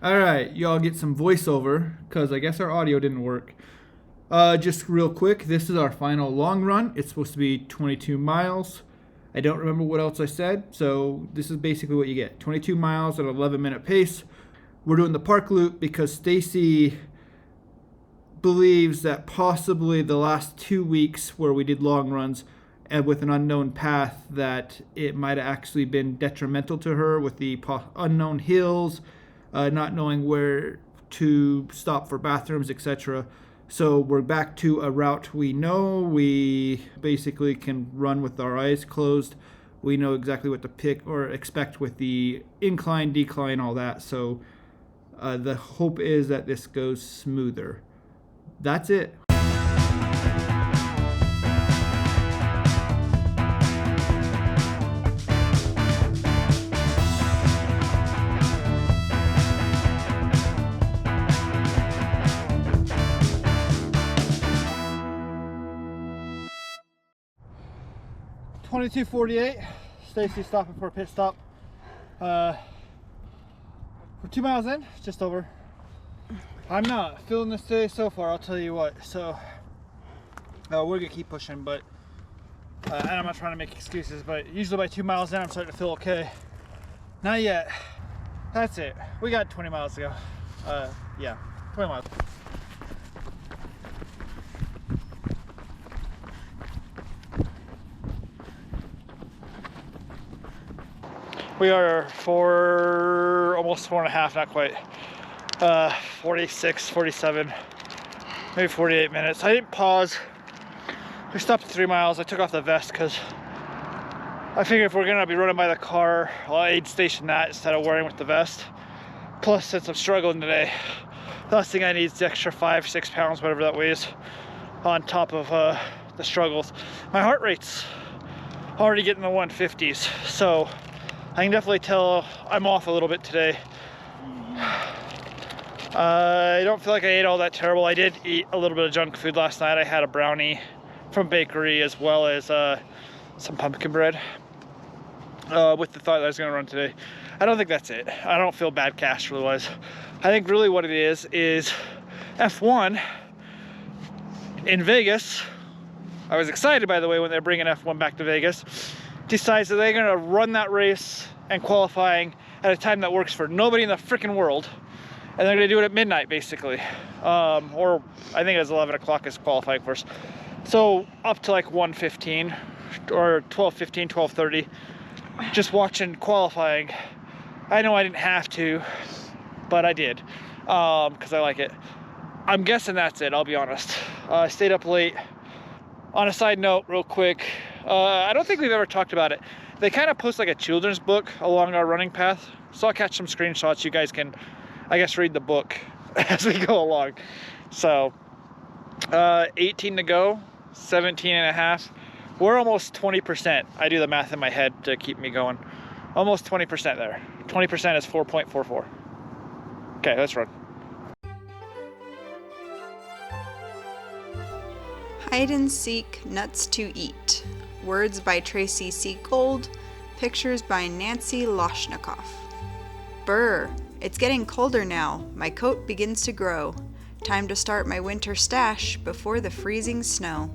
All right, y'all get some voiceover because I guess our audio didn't work. Just real quick, this is our final long run. It's supposed to be 22 miles. I don't remember what else I said, so this is basically what you get: 22 miles at an 11-minute pace. We're doing the park loop because Stacy believes that possibly the last 2 weeks where we did long runs and with an unknown path, that it might have actually been detrimental to her with the unknown hills, not knowing where to stop for bathrooms, etc. So we're back to a route we know. We basically can run with our eyes closed. We know exactly what to pick or expect with the incline, decline, all that. So the hope is that this goes smoother. That's it. 22:48. Stacy stopping for a pit stop. We're 2 miles in, just over. I'm not feeling this today so far, I'll tell you what. So we're gonna keep pushing, but and I'm not trying to make excuses, but usually by 2 miles in I'm starting to feel okay. Not yet. That's it. We got 20 miles to go. Yeah, 20 miles. We are almost 4.5, not quite. 46, 47, maybe 48 minutes. I didn't pause. We stopped at 3 miles. I took off the vest because I figured if we're gonna be running by the car, I'll aid station that instead of wearing with the vest. Plus, since I'm struggling today, the last thing I need is the extra 5-6 pounds, whatever that weighs, on top of the struggles. My heart rate's already getting the 150s, so I can definitely tell I'm off a little bit today. I don't feel like I ate all that terrible. I did eat a little bit of junk food last night. I had a brownie from bakery as well as some pumpkin bread with the thought that I was gonna run today. I don't think that's it. I don't feel bad caster wise. I think really what it is F1 in Vegas. I was excited, by the way, when they're bringing F1 back to Vegas. Decides that they're gonna run that race and qualifying at a time that works for nobody in the freaking world, and they're gonna do it at midnight basically, or I think it's 11 o'clock is qualifying first, so up to like 1:15 or 12:15, 12:30, just watching qualifying. I know I didn't have to, but I did because I like it. I'm guessing that's it, I'll be honest. I stayed up late. On a side note, real quick, I don't think we've ever talked about it. They kind of post like a children's book along our running path, so I'll catch some screenshots. You guys can, I guess, read the book as we go along. So 18 to go, 17 and a half. We're almost 20%. I do the math in my head to keep me going. Almost 20% there. 20% is 4.44. Okay, let's run. Hide and Seek, Nuts to Eat. Words by Tracy Seagold. Pictures by Nancy Loshnikov. Brr, it's getting colder now. My coat begins to grow. Time to start my winter stash before the freezing snow.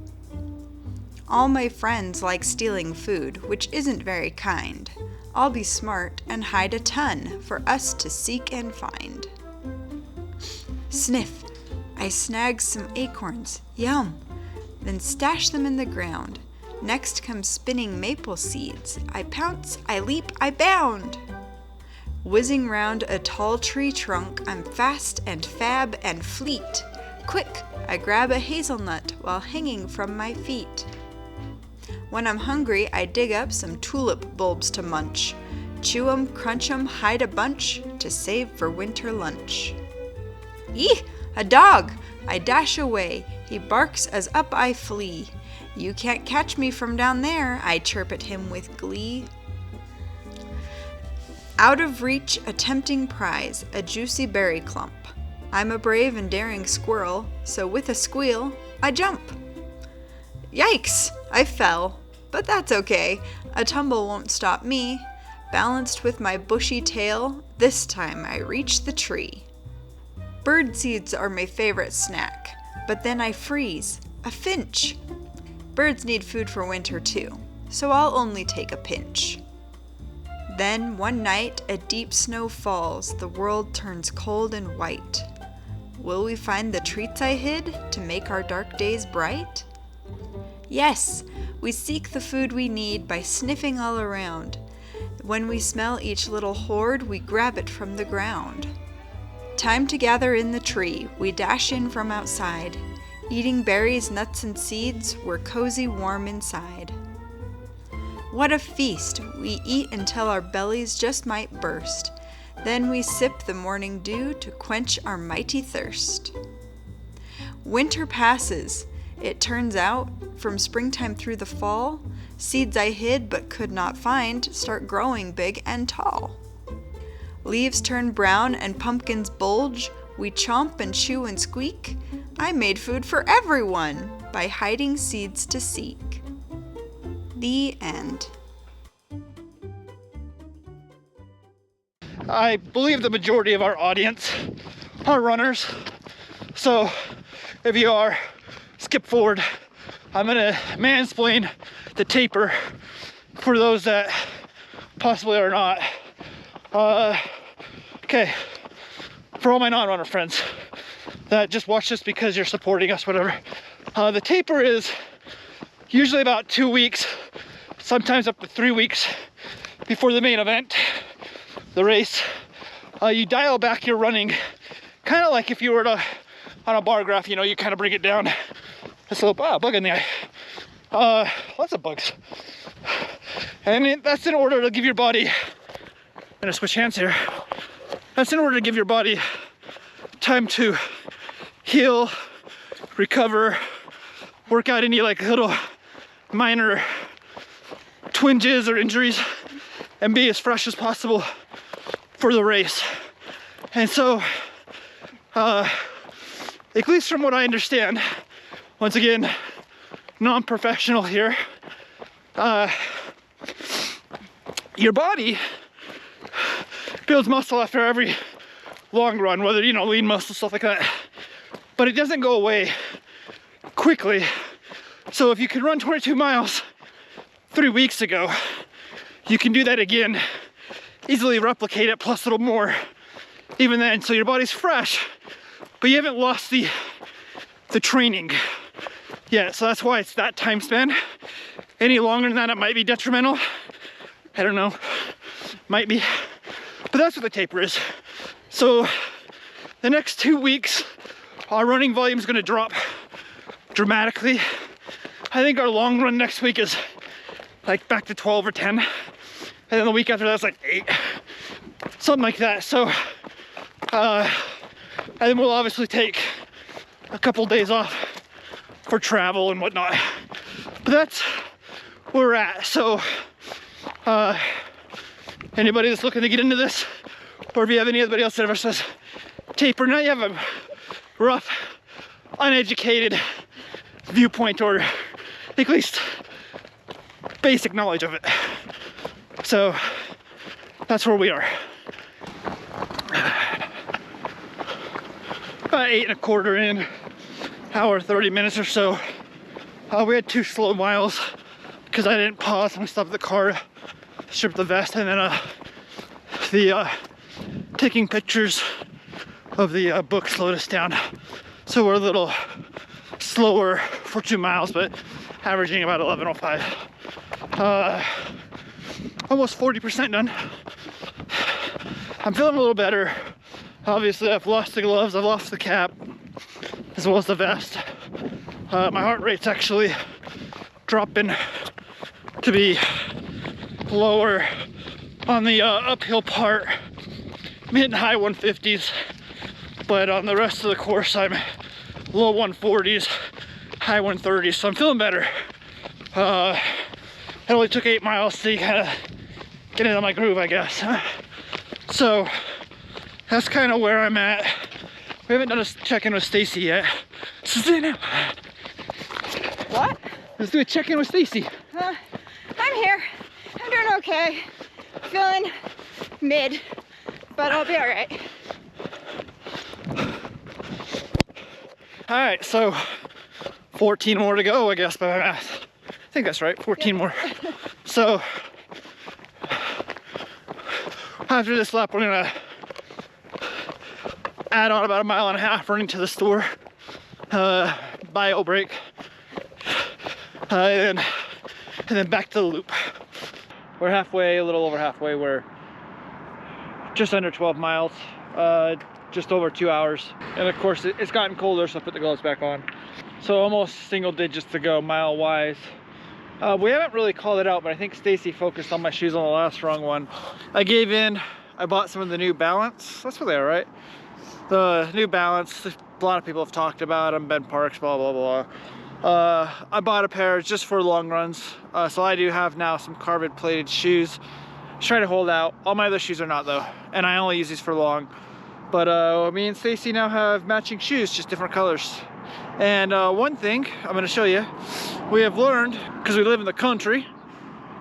All my friends like stealing food, which isn't very kind. I'll be smart and hide a ton for us to seek and find. Sniff, I snag some acorns. Yum! Then stash them in the ground. Next comes spinning maple seeds. I pounce, I leap, I bound. Whizzing round a tall tree trunk, I'm fast and fab and fleet. Quick, I grab a hazelnut while hanging from my feet. When I'm hungry, I dig up some tulip bulbs to munch. Chew 'em, crunch 'em, hide a bunch to save for winter lunch. Eeh! A dog! I dash away. He barks as up I flee. You can't catch me from down there, I chirp at him with glee. Out of reach, a tempting prize, a juicy berry clump. I'm a brave and daring squirrel, so with a squeal, I jump. Yikes! I fell, but that's okay. A tumble won't stop me. Balanced with my bushy tail, This time I reach the tree. Bird seeds are my favorite snack, but then I freeze. A finch! Birds need food for winter too, so I'll only take a pinch. Then one night a deep snow falls, the world turns cold and white. Will we find the treats I hid to make our dark days bright? Yes, we seek the food we need by sniffing all around. When we smell each little hoard, we grab it from the ground. Time to gather in the tree, we dash in from outside. Eating berries, nuts, and seeds, we're cozy warm inside. What a feast! We eat until our bellies just might burst. Then we sip the morning dew to quench our mighty thirst. Winter passes. It turns out, from springtime through the fall, seeds I hid but could not find start growing big and tall. Leaves turn brown and pumpkins bulge. We chomp and chew and squeak. I made food for everyone by hiding seeds to seek. The end. I believe the majority of our audience are runners. So if you are, skip forward. I'm gonna mansplain the taper for those that possibly are not. Okay, for all my non-runner friends that just watch this because you're supporting us, whatever. The taper is usually about 2 weeks, sometimes up to 3 weeks before the main event, the race. You dial back your running, kind of like if you were on a bar graph, you know, you kind of bring it down. This little bug in the eye. Lots of bugs. And that's in order to give your body, I'm gonna switch hands here. That's in order to give your body time to heal, recover, work out any like little minor twinges or injuries, and be as fresh as possible for the race. And so, at least from what I understand, once again, non-professional here, your body builds muscle after every long run, whether, you know, lean muscle, stuff like that, but it doesn't go away quickly. So if you can run 22 miles 3 weeks ago, you can do that again, easily replicate it plus a little more even then. So your body's fresh, but you haven't lost the training yet. So that's why it's that time span. Any longer than that, it might be detrimental. I don't know, might be, but that's what the taper is. So the next 2 weeks, our running volume is going to drop dramatically. I think our long run next week is like back to 12 or 10. And then the week after that's like 8, something like that. So, and then we'll obviously take a couple days off for travel and whatnot. But that's where we're at. So, anybody that's looking to get into this, or if you have anybody else that ever says taper, now you have a rough, uneducated viewpoint, or at least basic knowledge of it. So that's where we are. About 8 1/4 in, hour 30 minutes or so. We had 2 slow miles because I didn't pause when we stopped the car, strip the vest, and then the taking pictures of the book slowed us down. So we're a little slower for 2 miles, but averaging about 11:05. Almost 40% done. I'm feeling a little better. Obviously, I've lost the gloves, I've lost the cap, as well as the vest. My heart rate's actually dropping to be lower on the uphill part, mid and high 150s, but on the rest of the course, I'm low 140s, high 130s, so I'm feeling better. It only took 8 miles to kind of get into my groove, I guess. So that's kind of where I'm at. We haven't done a check-in with Stacy yet. Susanna! What? Let's do a check-in with Stacy. I'm here. I'm doing okay. Feeling mid. but I'll be all right. All right, so 14 more to go, I guess, by my math. I think that's right, 14 more. So after this lap, we're gonna add on about 1.5 miles running to the store, buy a break, and then back to the loop. We're halfway, a little over halfway. We're just under 12 miles, just over 2 hours. And of course, it's gotten colder, so I put the gloves back on. So almost single digits to go mile-wise. We haven't really called it out, but I think Stacy focused on my shoes on the last wrong one. I gave in. I bought some of the New Balance. That's what they are, right? The New Balance. A lot of people have talked about them. Ben Parks, blah, blah, blah. I bought a pair just for long runs. So I do have now some carbon plated shoes. Just trying to hold out. All my other shoes are not though. And I only use these for long. But me and Stacy now have matching shoes, just different colors. And one thing I'm going to show you, we have learned, because we live in the country,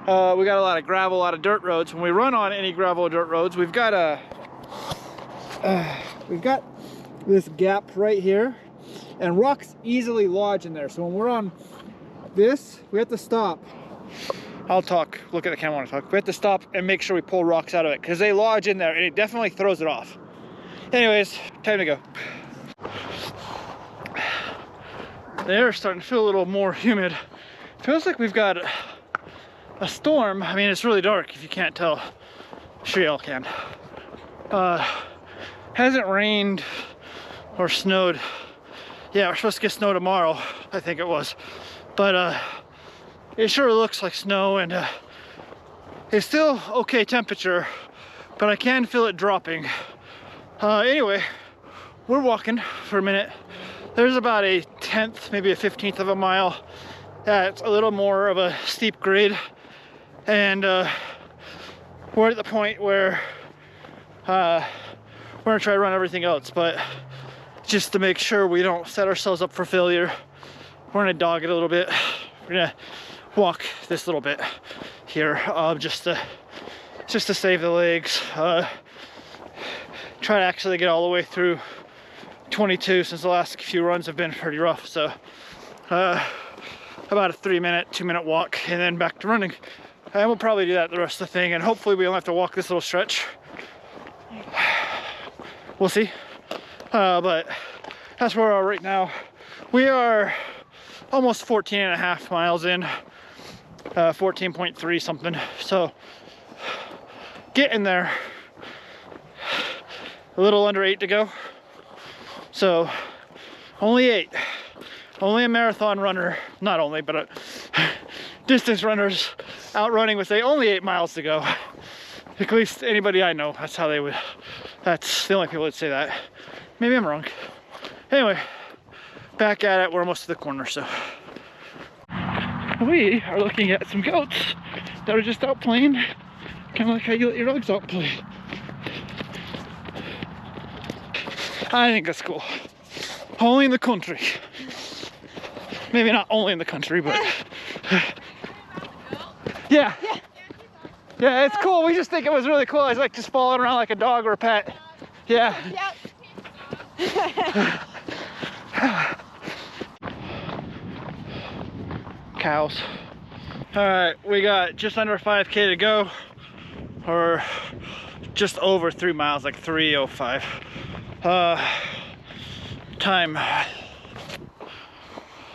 we got a lot of gravel, a lot of dirt roads. When we run on any gravel or dirt roads, we've got this gap right here, and rocks easily lodge in there. So when we're on this, we have to stop. I'll talk, look at the camera when I talk. We have to stop and make sure we pull rocks out of it, because they lodge in there and it definitely throws it off. Anyways, time to go. The air is starting to feel a little more humid. Feels like we've got a storm. I mean, it's really dark if you can't tell. I'm sure y'all can. Hasn't rained or snowed. Yeah, we're supposed to get snow tomorrow, I think it was. But it sure looks like snow, and it's still okay temperature, but I can feel it dropping. Anyway, we're walking for a minute. There's about a 10th, maybe a 15th of a mile. It's a little more of a steep grade, and we're at the point where we're gonna try to run everything else, but just to make sure we don't set ourselves up for failure, we're gonna dog it a little bit. We're gonna walk this little bit here, just to save the legs. Try to actually get all the way through 22, since the last few runs have been pretty rough. So about a 3-minute, 2-minute walk, and then back to running. And we'll probably do that the rest of the thing, and hopefully we don't have to walk this little stretch. We'll see. But that's where we are right now. We are almost 14.5 miles in, 14.3 something. So getting there. A little under 8 to go. So only 8. Only a marathon runner, not only, but distance runners out running would say only 8 miles to go. At least anybody I know, that's how they would, that's the only people that say that. Maybe I'm wrong. Anyway, back at it, we're almost to the corner, so. We are looking at some goats that are just out playing, kind of like how you let your dogs out play. I think that's cool. Only in the country. Maybe not only in the country, but yeah. Yeah, it's cool. We just think it was really cool. It's like just following around like a dog or a pet. Yeah. Cows. All right, we got just under 5K to go, or just over 3 miles, like 3:05. Time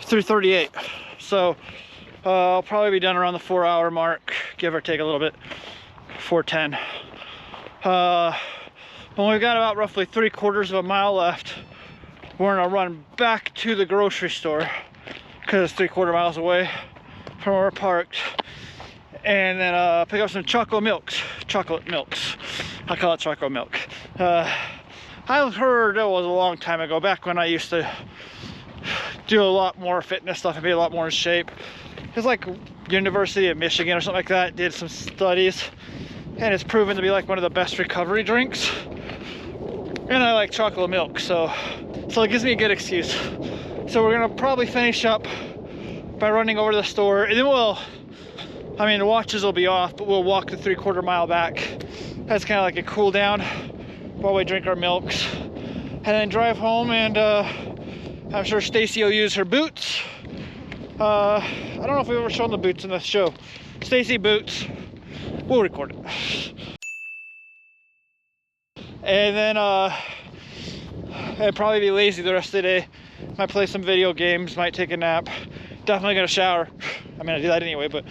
3:38. So I'll probably be done around the 4-hour mark, give or take a little bit. 4:10. When we've got about roughly 3/4 of a mile left, we're gonna run back to the grocery store because it's 3/4 miles away from where we're parked, and then pick up some chocolate milks. I call it chocolate milk. I heard it was a long time ago, back when I used to do a lot more fitness stuff and be a lot more in shape. It's like University of Michigan or something like that did some studies, and it's proven to be like one of the best recovery drinks. And I like chocolate milk, so it gives me a good excuse. So we're gonna probably finish up by running over to the store, and then the watches will be off, but we'll walk the 3/4 mile back. That's kind of like a cool down. while we drink our milks, and then drive home, and I'm sure Stacy will use her boots. I don't know if we've ever shown the boots in this show. Stacy boots. We'll record it. And then I'd probably be lazy the rest of the day. Might play some video games, might take a nap. Definitely gonna shower. I mean, I do that anyway, but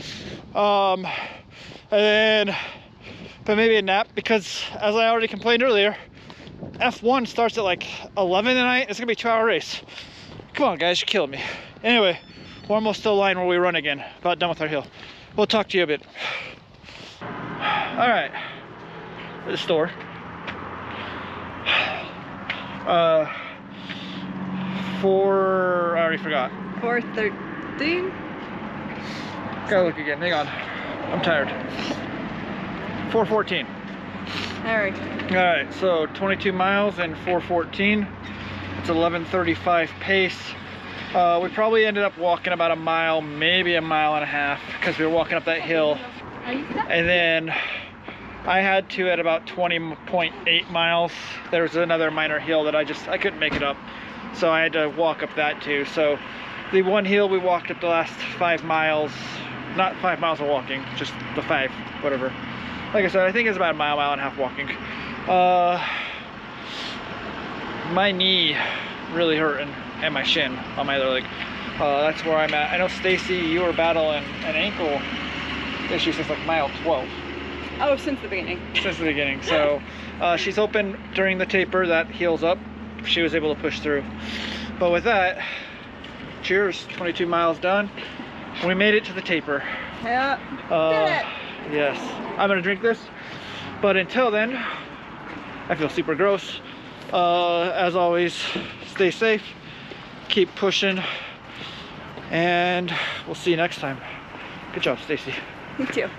but maybe a nap, because as I already complained earlier, F1 starts at like 11 tonight. It's gonna be a 2-hour race. Come on, guys, you're killing me. Anyway, we're almost to the line where we run again. About done with our hill. We'll talk to you a bit. All right, the store. I already forgot. 4:13. Gotta look again. Hang on. I'm tired. 4:14. Alright. All right, so 22 miles and 4:14. It's 11:35 pace. We probably ended up walking about a mile, maybe a mile and a half, because we were walking up that hill. And then I had to at about 20.8 miles. There was another minor hill that I couldn't make it up. So I had to walk up that too. So the one hill we walked up the last 5 miles, not 5 miles of walking, just the 5, whatever. Like I said, I think it's about a mile and a half walking. My knee really hurting, and my shin on my other leg. That's where I'm at. I know Stacy, you were battling an ankle issue since like mile 12. Oh, since the beginning. Since the beginning. So she's hoping during the taper that heals up. She was able to push through. But with that, cheers. 22 miles done. We made it to the taper. Yeah. Did it. Yes. I'm gonna drink this. But until then, I feel super gross. As always, stay safe, keep pushing, and we'll see you next time. Good job, Stacy. Me too.